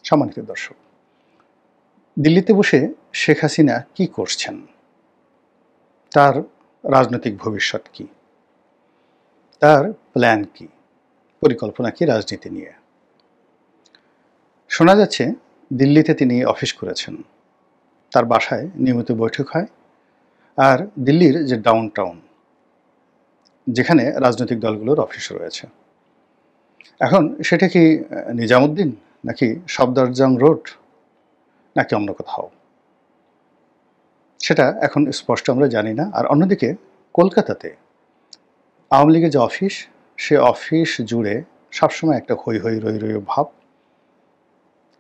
সম্মানিত দর্শক, দিল্লিতে বসে শেখ হাসিনা কি করছেন, তার রাজনৈতিক ভবিষ্যৎ কি, তার প্ল্যান কি, পরিকল্পনা কি রাজনীতি নিয়ে? শোনা যাচ্ছে দিল্লিতে তিনি অফিস করেছেন, তার বাসায় নিয়মিত বৈঠক হয়। আর দিল্লির যে ডাউনটাউন, যেখানে রাজনৈতিক দলগুলোর অফিস রয়েছে, এখন সেটা কি নিজামুদ্দিন, নাকি সফদরজং রোড, নাকি অন্য কোথাও, সেটা এখন স্পষ্ট আমরা জানি না। আর অন্যদিকে কলকাতাতে আওয়ামী লীগের যে অফিস, সে অফিস জুড়ে সবসময় একটা হৈ হৈ রই রই ভাব।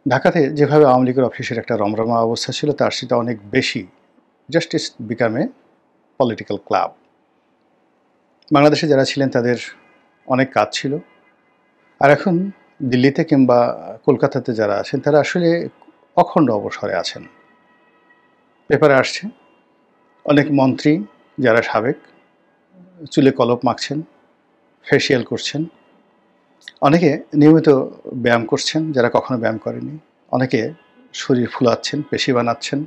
ঢাকাতে যেভাবে আওয়ামী লীগের অফিসের একটা রমরমা অবস্থা ছিল, তার সেটা অনেক বেশি। Justice বিকামে political club. বাংলাদেশে যারা ছিলেন তাদের অনেক কাজ ছিল, আর এখন দিল্লিতে কিংবা কলকাতাতে যারা আছেন তারা আসলে অখণ্ড অবসরে আছেন। পেপারে আসছে অনেক মন্ত্রী যারা সাবেক চুলে কলপ মাখছেন, ফেসিয়াল করছেন, অনেকে নিয়মিত ব্যায়াম করছেন যারা কখনো ব্যায়াম করেনি, অনেকে শরীর ফুলাচ্ছেন, পেশি বানাচ্ছেন।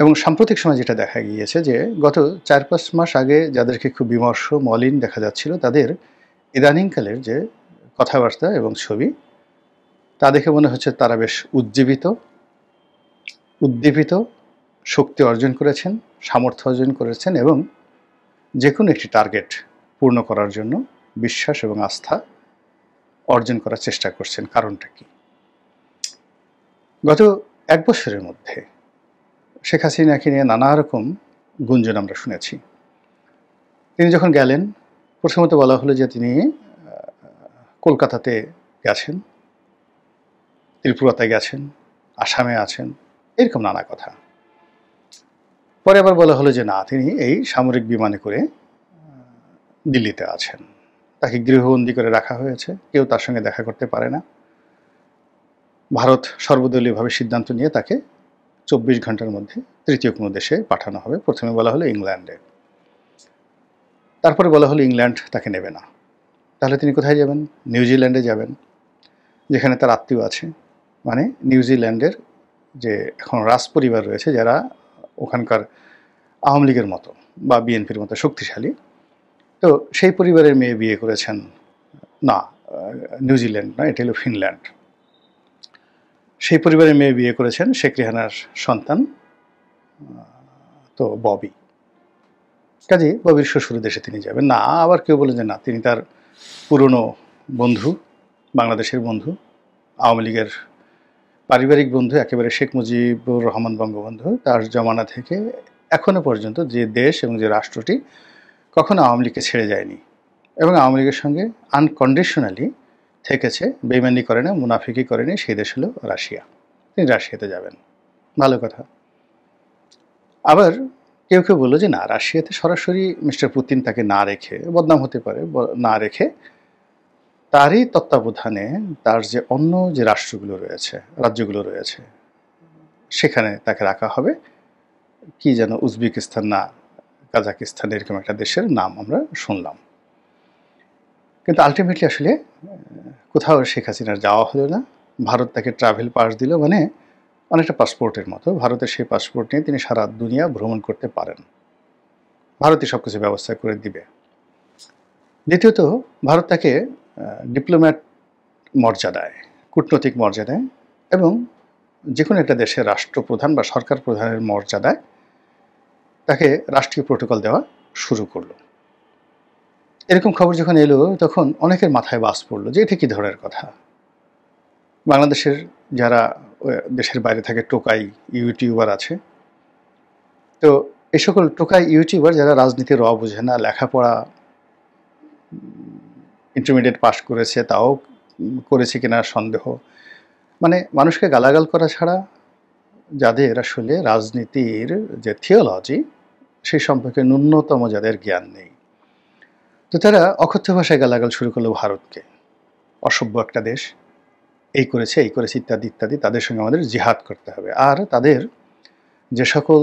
এবং সাম্প্রতিক সময় যেটা দেখা গিয়েছে যে গত 4-5 মাস আগে যাদেরকে খুব বিমর্ষ মলিন দেখা যাচ্ছিল, তাদের ইদানিংকালের যে কথাবার্তা এবং ছবি, তা দেখে মনে হচ্ছে তারা বেশ উদ্দীপিত, শক্তি অর্জন করেছেন, সামর্থ্য অর্জন করেছেন এবং যে কোনো একটি টার্গেট পূর্ণ করার জন্য বিশ্বাস এবং আস্থা অর্জন করার চেষ্টা করছেন। কারণটা কি? গত 1 বছরের মধ্যে শেখ হাসিনাকে নিয়ে নানা রকম গুঞ্জন আমরা শুনেছি। তিনি যখন গেলেন, প্রথমত বলা হলো যে তিনি কলকাতাতে গেছেন, ত্রিপুরাতে গেছেন, আসামে আছেন, এরকম নানা কথা। পরে আবার বলা হলো যে না, তিনি এই সামরিক বিমানে করে দিল্লিতে আছেন, তাকে গৃহবন্দী করে রাখা হয়েছে, কেউ তার সঙ্গে দেখা করতে পারে না। ভারত সর্বদলীয়ভাবে সিদ্ধান্ত নিয়ে তাকে 24 ঘন্টার মধ্যে তৃতীয় কোনো দেশে পাঠানো হবে। প্রথমে বলা হলো ইংল্যান্ডে, তারপরে বলা হলো ইংল্যান্ড তাকে নেবে না। তাহলে তিনি কোথায় যাবেন? নিউজিল্যান্ডে যাবেন, যেখানে তার আত্মীয় আছে। মানে নিউজিল্যান্ডের যে এখন রাজ পরিবার রয়েছে, যারা ওখানকার আওয়ামী লীগের মতো বা বিএনপির মতো শক্তিশালী, তো সেই পরিবারের মেয়ে বিয়ে করেছেন। না, নিউজিল্যান্ড না, এটা হলো ফিনল্যান্ড। সেই পরিবারের মেয়ে বিয়ে করেছেন শেখ রেহানার সন্তান, তো ববি। কাজে ববির শ্বশুর দেশে তিনি যাবেন না। আবার কেউ বলেন যে না, তিনি তার পুরনো বন্ধু, বাংলাদেশের বন্ধু, আওয়ামী লীগের পারিবারিক বন্ধু, একেবারে শেখ মুজিবুর রহমান বঙ্গবন্ধু, তার জমানা থেকে এখনো পর্যন্ত যে দেশ এবং যে রাষ্ট্রটি কখনো আওয়ামী লীগকে ছেড়ে যায়নি এবং আওয়ামী লীগের সঙ্গে আনকন্ডিশনালি থেকেছে, বেইমানি করে না, মুনাফিকি করেনি, সেই দেশ হলো রাশিয়া। তিনি রাশিয়াতে যাবেন, ভালো কথা। আবার কেউ কেউ বললো যে না, রাশিয়াতে সরাসরি মিস্টার পুতিন তাকে না রেখে, বদনাম হতে পারে, না রেখে তারই তত্ত্বাবধানে তার যে অন্য যে রাষ্ট্রগুলো রয়েছে, রাজ্যগুলো রয়েছে, সেখানে তাকে রাখা হবে। কি যেন উজবেকিস্তান না কাজাকিস্তান, এরকম একটা দেশের নাম আমরা শুনলাম। কিন্তু আলটিমেটলি আসলে কোথাও শেখ হাসিনার যাওয়া হলো না। ভারত তাকে ট্রাভেল পাস দিল, মানে অনেকটা পাসপোর্টের মতো। ভারতের সেই পাসপোর্ট নিয়ে তিনি সারা দুনিয়া ভ্রমণ করতে পারেন, ভারতই সব কিছু ব্যবস্থা করে দিবে। দ্বিতীয়ত, ভারত তাকে ডিপ্লোম্যাট মর্যাদায়, কূটনৈতিক মর্যাদায় এবং যে কোনো একটা দেশের রাষ্ট্রপ্রধান বা সরকার প্রধানের মর্যাদায় তাকে রাষ্ট্রীয় প্রোটোকল দেওয়া শুরু করলো। এরকম খবর যখন এলো, তখন অনেকের মাথায় বাজ পড়লো যে এটা কী ধরনের কথা। বাংলাদেশের যারা দেশের বাইরে থাকে টোকাই ইউটিউবার আছে, তো এই সকল টোকাই ইউটিউবার যারা রাজনীতির র বোঝে না, লেখাপড়া ইন্টারমিডিয়েট পাস করেছে, তাও করেছে কিনা সন্দেহ, মানে মানুষকে গালাগাল করা ছাড়া যাদের আসলে রাজনীতির যে থিওলজি সেই সম্পর্কে ন্যূনতম যাদের জ্ঞান নেই, তো তারা অকথ্য ভাষায় গালাগাল শুরু করলো ভারতকে। অসভ্য একটা দেশ, এই করেছে ইত্যাদি ইত্যাদি, তাদের সঙ্গে আমাদের জিহাদ করতে হবে। আর তাদের যে সকল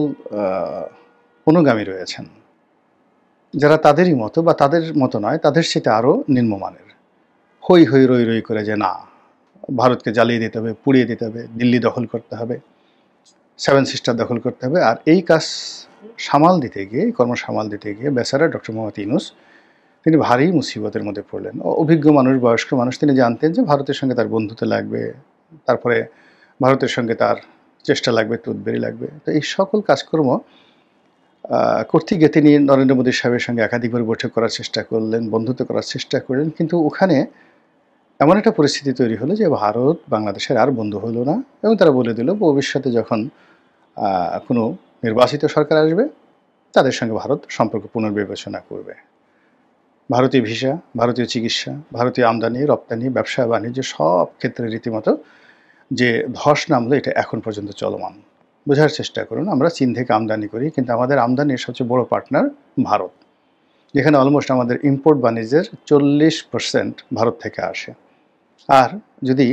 অনুগামী রয়েছেন, যারা তাদেরই মতো বা তাদের মতো নয়, তাদের সেটা আরও নিম্নমানের, হৈ হৈ রই রই করে যে না, ভারতকে জ্বালিয়ে দিতে হবে, পুড়িয়ে দিতে হবে, দিল্লি দখল করতে হবে, সেভেন সিস্টার দখল করতে হবে। আর এই কাজ সামাল দিতে গিয়ে, কর্ম সামাল দিতে গিয়ে বেচারা ডক্টর মোহাম্মদ ইউনূস তিনি ভারী মুসিবতের মধ্যে পড়লেন। অভিজ্ঞ মানুষ, বয়স্ক মানুষ, তিনি জানতেন যে ভারতের সঙ্গে তার বন্ধুত্ব লাগবে, তারপরে ভারতের সঙ্গে তার চেষ্টা লাগবে, তুদবেরি লাগবে। তো এই সকল কাজকর্ম করতে গিয়ে তিনি নরেন্দ্র মোদী সাহেবের সঙ্গে একাধিকবার বৈঠক করার চেষ্টা করলেন, বন্ধুত্ব করার চেষ্টা করলেন, কিন্তু ওখানে এমন একটা পরিস্থিতি তৈরি হলো যে ভারত বাংলাদেশের আর বন্ধু হলো না, এবং তারা বলে দিল ভবিষ্যতে যখন কোনো নির্বাচিত সরকার আসবে তাদের সঙ্গে ভারত সম্পর্ক পুনর্বিবেচনা করবে। ভারতীয় ভিসা, ভারতীয় চিকিৎসা, ভারতীয় আমদানি রপ্তানি, ব্যবসা বাণিজ্য সব ক্ষেত্রে রীতিমতো যে ধস নামলো, এটা এখন পর্যন্ত চলমান। বোঝার চেষ্টা করুন, আমরা চীন থেকে আমদানি করি, কিন্তু আমাদের আমদানির সবচেয়ে বড় পার্টনার ভারত, যেখানে অলমোস্ট আমাদের ইম্পোর্ট বাণিজ্যের 40% ভারত থেকে আসে। আর যদি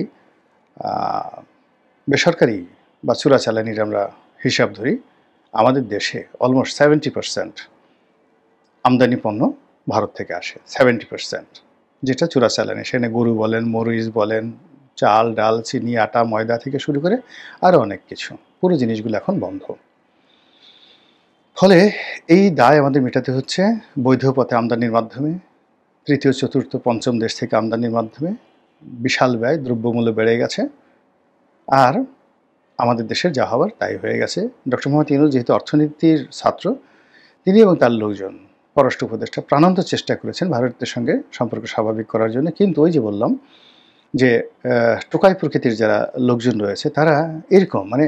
বেসরকারি বা চোরাচালানির আমরা হিসাব ধরি, আমাদের দেশে অলমোস্ট 70% আমদানি পণ্য ভারত থেকে আসে, 70%, যেটা চোরাচালানি। সেখানে গরু বলেন, মরিচ বলেন, চাল, ডাল, চিনি, আটা, ময়দা থেকে শুরু করে আরও অনেক কিছু, পুরো জিনিসগুলো এখন বন্ধ। ফলে এই দায় আমাদের মেটাতে হচ্ছে বৈধ পথে আমদানির মাধ্যমে, তৃতীয়, চতুর্থ, পঞ্চম দেশ থেকে আমদানির মাধ্যমে। বিশাল ব্যয়, দ্রব্যমূল্য বেড়ে গেছে, আর আমাদের দেশের যা হওয়ার তাই হয়ে গেছে। ডক্টর মোহাম্মদ ইউনূস যেহেতু অর্থনীতির ছাত্র, তিনি এবং তার লোকজন, পররাষ্ট্র উপদেষ্টা, প্রাণান্ত চেষ্টা করেছেন ভারতের সঙ্গে সম্পর্ক স্বাভাবিক করার জন্য। কিন্তু ওই যে বললাম যে টোকাই প্রকৃতির যারা লোকজন রয়েছে, তারা এরকম মানে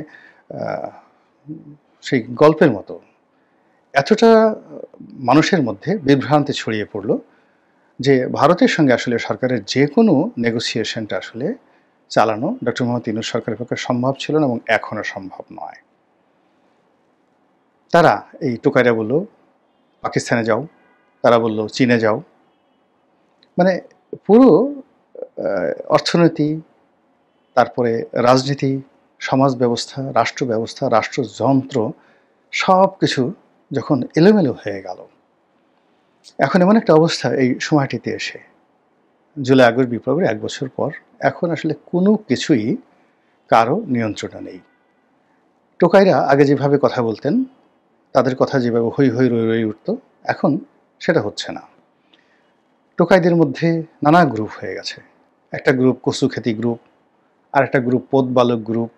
সেই গল্পের মতো এতটা মানুষের মধ্যে বিভ্রান্তি ছড়িয়ে পড়ল যে ভারতের সঙ্গে আসলে সরকারের যে কোনো নেগোসিয়েশনটা আসলে চালানো ডক্টর মোহাম্মদ ইউনূস সরকারের পক্ষে সম্ভব ছিল না, এবং এখনও সম্ভব নয়। তারা এই টোকাইরা বলল পাকিস্তানে যাও, তারা বলল চীনে যাও, মানে পুরো অর্থনীতি, তারপরে রাজনীতি, সমাজ ব্যবস্থা, রাষ্ট্র ব্যবস্থা, রাষ্ট্রযন্ত্র সব কিছু যখন এলোমেলো হয়ে গেল, এখন এমন একটা অবস্থা এই সময়টিতে এসে, জুলাই আগস্ট বিপ্লবের 1 বছর পর, এখন আসলে কোনো কিছুই কারো নিয়ন্ত্রণে নেই। টোকাইরা আগে যেভাবে কথা বলতেন, তাদের কথা যেভাবে হৈ হৈ রই রই উঠত, এখন সেটা হচ্ছে না। টোকাইদের মধ্যে নানা গ্রুপ হয়ে গেছে। একটা গ্রুপ কচুখেতি গ্রুপ, আর একটা গ্রুপ পোতবালক গ্রুপ,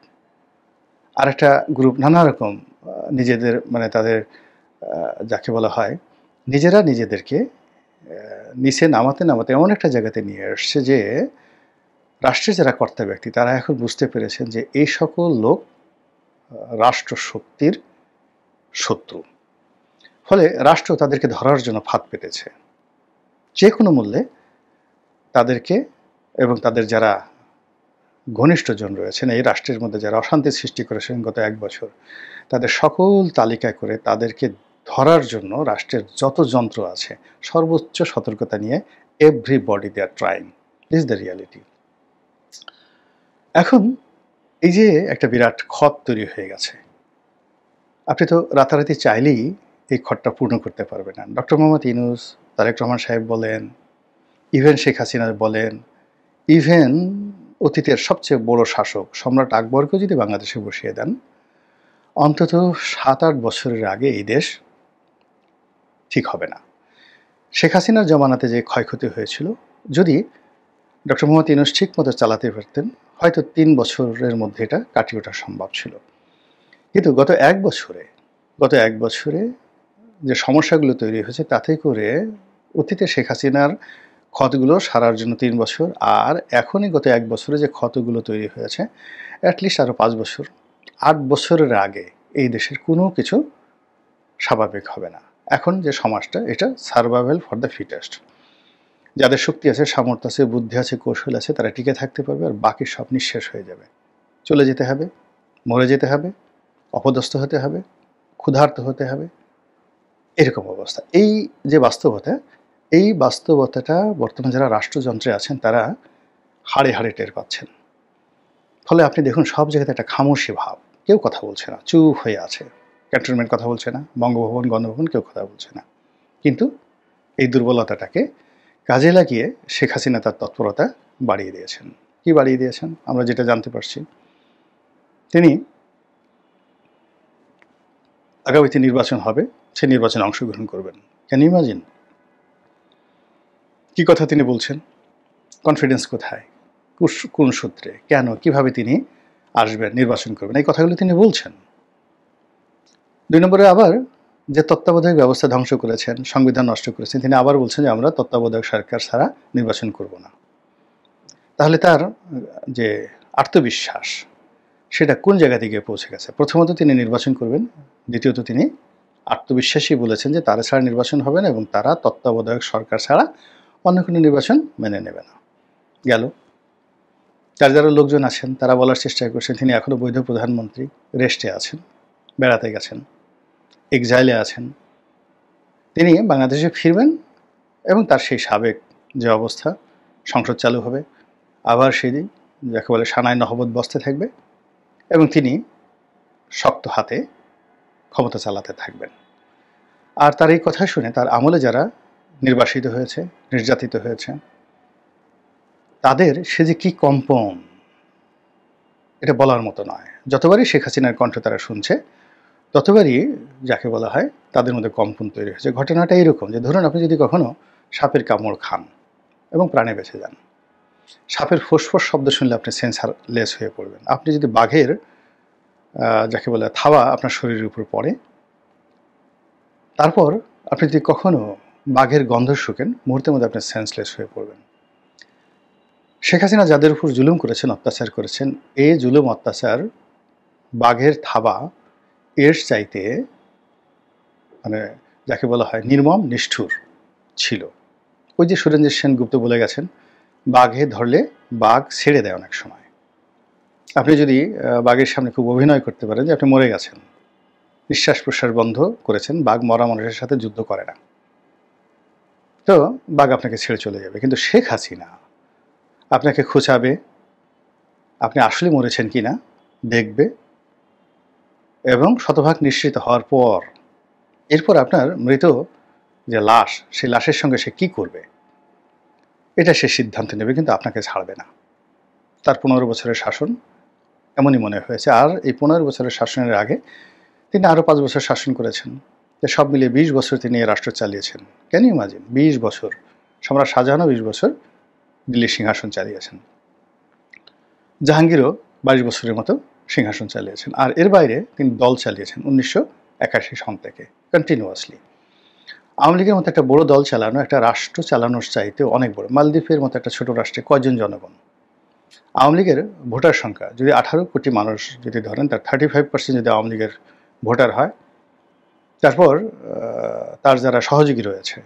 আর একটা গ্রুপ নানা রকম নিজেদের মানে তাদের যাকে বলা হয় নিজেরা নিজেদেরকে নিচে নামাতে নামাতে এমন একটা জায়গাতে নিয়ে আসছে যে রাষ্ট্রের যারা কর্তা ব্যক্তি, তারা এখন বুঝতে পেরেছেন যে এই সকল লোক রাষ্ট্র শক্তির শত্রু। ফলে রাষ্ট্র তাদেরকে ধরার জন্য ফাঁদ পেতেছে, যে কোনো মূল্যে তাদেরকে এবং তাদের যারা ঘনিষ্ঠজন রয়েছেন এই রাষ্ট্রের মধ্যে, যারা অশান্তি সৃষ্টি করেছেন গত 1 বছর, তাদের সকল তালিকা করে তাদেরকে ধরার জন্য রাষ্ট্রের যত যন্ত্র আছে সর্বোচ্চ সতর্কতা নিয়ে everybody they are trying, is the reality. এখন এই যে একটা বিরাট ক্ষত তৈরি হয়ে গেছে, আপনি তো রাতারাতি চাইলেই এই ক্ষতটা পূর্ণ করতে পারবেন না। ডক্টর মোহাম্মদ ইউনূস, তারেক রহমান সাহেব বলেন, ইভেন শেখ হাসিনা বলেন, ইভেন অতীতের সবচেয়ে বড় শাসক সম্রাট আকবরকেও যদি বাংলাদেশে বসিয়ে দেন, অন্তত 7-8 বছরের আগে এই দেশ ঠিক হবে না। শেখ হাসিনার জমানাতে যে ক্ষয়ক্ষতি হয়েছিল, যদি ডক্টর মোহাম্মদ ইউনূস ঠিক মতো চালাতে পারতেন, হয়তো 3 বছরের মধ্যে এটা কাটিয়ে ওঠা সম্ভব ছিল। কিন্তু গত এক বছরে যে সমস্যাগুলো তৈরি হয়েছে, তাতে করে অতীতে শেখ হাসিনার ক্ষতগুলো সারার জন্য 3 বছর, আর এখনই গত 1 বছরে যে ক্ষতগুলো তৈরি হয়েছে, অ্যাটলিস্ট আরও 5 বছর, 8 বছরের আগে এই দেশের কোনো কিছু স্বাভাবিক হবে না। এখন যে সমাজটা, এটা সার্ভাইভাল ফর দ্য ফিটেস্ট। যাদের শক্তি আছে, সামর্থ্য আছে, বুদ্ধি আছে, কৌশল আছে, তারা টিকে থাকতে পারবে, আর বাকি সব নিঃশেষ হয়ে যাবে। চলে যেতে হবে, মরে যেতে হবে, অপদস্থ হতে হবে, ক্ষুধার্ত হতে হবে, এরকম অবস্থা। এই যে বাস্তবতা, এই বাস্তবতাটা বর্তমানে যারা রাষ্ট্রযন্ত্রে আছেন তারা হাড়ে হাড়ে টের পাচ্ছেন। ফলে আপনি দেখুন সব জায়গাতে একটা খামোশি ভাব, কেউ কথা বলছে না, চুপ হয়ে আছে। ক্যান্টনমেন্ট কথা বলছে না, বঙ্গভবন, গণভবন কেউ কথা বলছে না। কিন্তু এই দুর্বলতাটাকে কাজে লাগিয়ে শেখ হাসিনা তার তৎপরতা বাড়িয়ে দিয়েছেন। কি বাড়িয়ে দিয়েছেন আমরা যেটা জানতে পারছি, তিনি আগামীতে নির্বাচন হবে, সেই নির্বাচনে অংশগ্রহণ করবেন। Can you imagine? কি কথা তিনি বলছেন, কনফিডেন্স কোথায়, কোন সূত্রে, কেন, কিভাবে তিনি আসবেন, নির্বাচন করবেন, এই কথাগুলো তিনি বলছেন। 2 নম্বরে আবার যে তত্ত্বাবধায়ক ব্যবস্থা ধ্বংস করেছেন, সংবিধান নষ্ট করেছেন, তিনি আবার বলছেন যে আমরা তত্ত্বাবধায়ক সরকার ছাড়া নির্বাচন করব না। তাহলে তার যে আত্মবিশ্বাস সেটা কোন জায়গা থেকে পৌঁছে গেছে? প্রথমত তিনি নির্বাচন করবেন, দ্বিতীয়ত তিনি আত্মবিশ্বাসী বলেছেন যে তারা ছাড়া নির্বাচন হবে না এবং তারা তত্ত্বাবধায়ক সরকার ছাড়া অন্য কোনো নির্বাচন মেনে নেবে না। গেল। তার যারা লোকজন আছেন তারা বলার চেষ্টা করছেন তিনি এখনও বৈধ প্রধানমন্ত্রী, রেস্টে আছেন, বেড়াতে গেছেন, এক্সাইলে আছেন, তিনি বাংলাদেশে ফিরবেন এবং তার সেই সাবেক যে অবস্থা, সংসদ চালু হবে, আবার সেদিন যাকে বলে সানায় নহবত বসতে থাকবে এবং তিনি শক্ত হাতে ক্ষমতা চালাতে থাকবেন। আর তার এই কথা শুনে তার আমলে যারা নির্বাসিত হয়েছে, নির্যাতিত হয়েছে, তাদের সে যে কি কম্পন, এটা বলার মতো নয়। যতবারই শেখ হাসিনার কণ্ঠ তারা শুনছে ততবারই যাকে বলা হয় তাদের মধ্যে কম্পন তৈরি হয়েছে। ঘটনাটা এরকম যে ধরুন আপনি যদি কখনো সাপের কামড় খান এবং প্রাণে বেঁচে যান, সাপের ফোঁস-ফোঁস শব্দ শুনলে আপনি সেন্সারলেস হয়ে পড়বেন। আপনি যদি বাঘের যাকে বলে থাবা আপনার শরীরের উপর পড়ে, তারপর আপনি যদি কখনো বাঘের গন্ধ শুকেন, মুহূর্তের মধ্যে আপনি সেন্সলেস হয়ে পড়বেন। শেখ হাসিনা যাদের উপর জুলুম করেছেন, অত্যাচার করেছেন, এই জুলুম অত্যাচার বাঘের থাবা এর চাইতে মানে যাকে বলা হয় নির্মম, নিষ্ঠুর ছিল। ওই যে সুরেন্দ্র সেনগুপ্ত বলে গেছেন, বাঘে ধরলে বাঘ ছেড়ে দেয় অনেক সময়। আপনি যদি বাঘের সামনে খুব অভিনয় করতে পারেন যে আপনি মরে গেছেন, নিঃশ্বাস প্রশ্বাস বন্ধ করেছেন, বাঘ মরা মানুষের সাথে যুদ্ধ করে না, তো বাঘ আপনাকে ছেড়ে চলে যাবে। কিন্তু শেখ হাসিনা আপনাকে খোঁচাবে, আপনি আসলে মরেছেন কিনা দেখবে এবং শতভাগ নিশ্চিত হওয়ার পর এরপর আপনার মৃত যে লাশ, সেই লাশের সঙ্গে সে কী করবে এটা সে সিদ্ধান্ত নেবে, কিন্তু আপনাকে ছাড়বে না। তার 15 বছরের শাসন এমনই মনে হয়েছে। আর এই 15 বছরের শাসনের আগে তিনি আরও 5 বছর শাসন করেছেন, যে সব মিলিয়ে 20 বছর তিনি এই রাষ্ট্র চালিয়েছেন। Can you imagine? 20 বছর। সম্রাট শাহজাহানও 20 বছর দিল্লির সিংহাসন চালিয়েছেন, জাহাঙ্গীরও 22 বছরের মতো সিংহাসন চালিয়েছেন। আর এর বাইরে তিনি দল চালিয়েছেন 1981 সন থেকে কন্টিনিউয়াসলি। আওয়ামী লীগের মতো একটা বড় দল চালানো, একটা রাষ্ট্র চালানোর চাইতে অনেক বড়। মালদ্বীপের মতো একটা ছোট রাষ্ট্রে কয়জন জনগণ? আওয়ামী লীগের ভোটার সংখ্যা যদি 18 কোটি মানুষ যদি ধরেন, তার 35% যদি আওয়ামী লীগের ভোটার হয়, তারপর তার যারা সহযোগী রয়েছে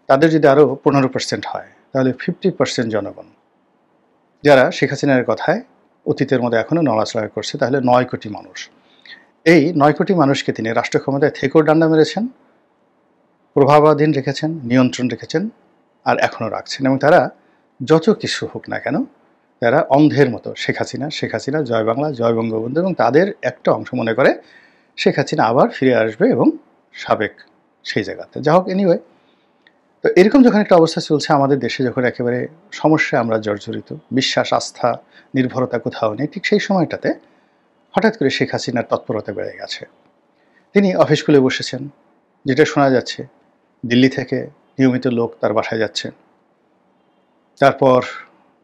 তাদের যদি আরও 15% হয়, তাহলে 50% জনগণ যারা শেখ হাসিনার কথায় অতীতের মধ্যে এখনও নড়াচড়া করছে, তাহলে 9 কোটি মানুষ। এই 9 কোটি মানুষকে তিনি রাষ্ট্র ক্ষমতায় থেকেও ডান্ডা মেরেছেন, প্রভাবাধীন রেখেছেন, নিয়ন্ত্রণ রেখেছেন, আর এখনও রাখছেন। এবং তারা যত কিছু হোক না কেন, তারা অন্ধের মতো শেখ হাসিনা, শেখ হাসিনা, জয় বাংলা, জয় বঙ্গবন্ধু, এবং তাদের একটা অংশ মনে করে শেখ হাসিনা আবার ফিরে আসবে এবং সাবেক সেই জায়গাতে। যা হোক, এনিওয়ে, তো এরকম যখন একটা অবস্থা চলছে আমাদের দেশে, যখন একেবারে সমস্যায় আমরা জর্জরিত, বিশ্বাস, আস্থা, নির্ভরতা কোথাও নেই, ঠিক সেই সময়টাতে হঠাৎ করে শেখ হাসিনার তৎপরতা বেড়ে গেছে। তিনি অফিস খুলে বসেছেন, যেটা শোনা যাচ্ছে দিল্লি থেকে নিয়মিত লোক তার বাসায় যাচ্ছে। তারপর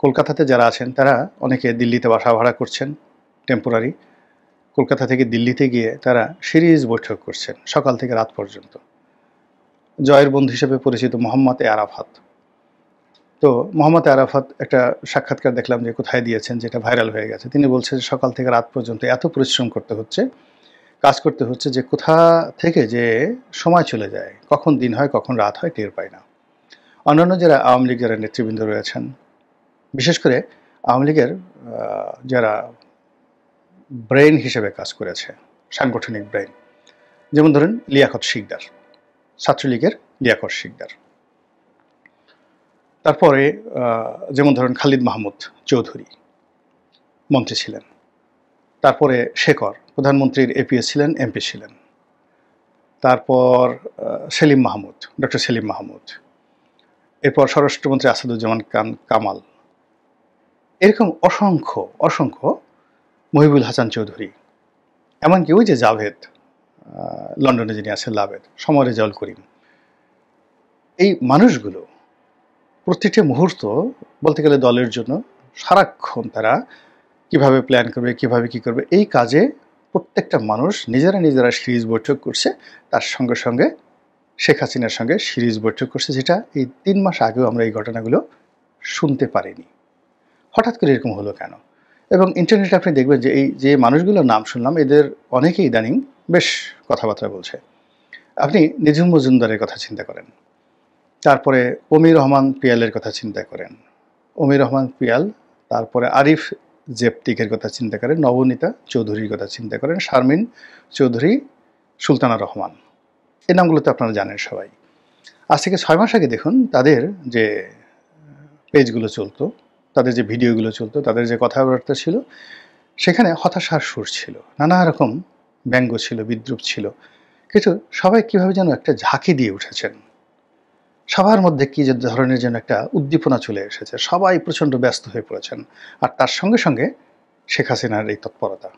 কলকাতাতে যারা আছেন তারা অনেকে দিল্লিতে বাসা ভাড়া করছেন টেম্পোরারি। কলকাতা থেকে দিল্লিতে গিয়ে তারা সিরিজ বৈঠক করছেন সকাল থেকে রাত পর্যন্ত। জয়ের বন্ধু হিসেবে পরিচিত মোহাম্মদ আরাফাত, তো মোহাম্মদ আরাফাত একটা সাক্ষাৎকার দেখলাম যে কোথায় দিয়েছেন, যেটা ভাইরাল হয়ে গেছে। তিনি বলছেন যে সকাল থেকে রাত পর্যন্ত এত পরিশ্রম করতে হচ্ছে, কাজ করতে হচ্ছে, যে কোথা থেকে যে সময় চলে যায়, কখন দিন হয় কখন রাত হয় টের পায় না। অন্যান্য যারা আওয়ামী লীগ যারা নেতৃবৃন্দ রয়েছেন, বিশেষ করে আওয়ামী লীগের যারা ব্রেইন হিসেবে কাজ করেছে, সাংগঠনিক ব্রেইন, যেমন ধরেন লিয়াকত শিকদার, ছাত্রলীগের লিয়াকত শিকদার, তারপরে যেমন ধরেন খালিদ মাহমুদ চৌধুরী মন্ত্রী ছিলেন, তারপরে শেখর প্রধানমন্ত্রীর এপিএস ছিলেন, এমপি ছিলেন, তারপর সেলিম মাহমুদ, ডক্টর সেলিম মাহমুদ, এরপর স্বরাষ্ট্রমন্ত্রী আসাদুজ্জামান খান কামাল, এরকম অসংখ্য অসংখ্য মহিবুল হাসান চৌধুরী, এমনকি ওই যে জাভেদ, লন্ডনে যিনি আছেন লাভেদ, সমর রেজাউল করিম, এই মানুষগুলো প্রতিটি মুহূর্ত বলতে গেলে দলের জন্য সারাক্ষণ তারা কিভাবে প্ল্যান করবে, কিভাবে কি করবে, এই কাজে প্রত্যেকটা মানুষ নিজেরা সিরিজ বৈঠক করছে। তার সঙ্গে সঙ্গে শেখ হাসিনার সঙ্গে সিরিজ বৈঠক করছে, যেটা এই ৩ মাস আগেও আমরা এই ঘটনাগুলো শুনতে পারিনি। হঠাৎ করে এরকম হলো কেন? এবং ইন্টারনেটে আপনি দেখবেন যে এই যে মানুষগুলোর নাম শুনলাম, এদের অনেকেই ইদানিং বেশ কথাবার্তা বলছে। আপনি নিঝুম মজুমদারের কথা চিন্তা করেন, তারপরে অমির রহমান পিয়ালের কথা চিন্তা করেন, অমির রহমান পিয়াল, তারপরে আরিফ জেপটিকের কথা চিন্তা করেন, নবনীতা চৌধুরীর কথা চিন্তা করেন, শারমিন চৌধুরী, সুলতানা রহমান, এই নামগুলো তো আপনারা জানেন সবাই। আজ থেকে 6 মাস আগে দেখুন তাদের যে পেজগুলো চলতো, তাদের যে ভিডিওগুলো চলতো, তাদের যে কথাবার্তা ছিল, সেখানে হতাশার সুর ছিল, নানা রকম ব্যঙ্গ ছিল, বিদ্রূপ ছিল। কিন্তু সবাই কীভাবে যেন একটা ঝাঁকি দিয়ে উঠেছেন, সবার মধ্যে কী যে ধরনের যেন একটা উদ্দীপনা চলে এসেছে, সবাই প্রচণ্ড ব্যস্ত হয়ে পড়েছেন। আর তার সঙ্গে সঙ্গে শেখ হাসিনার এই তৎপরতা।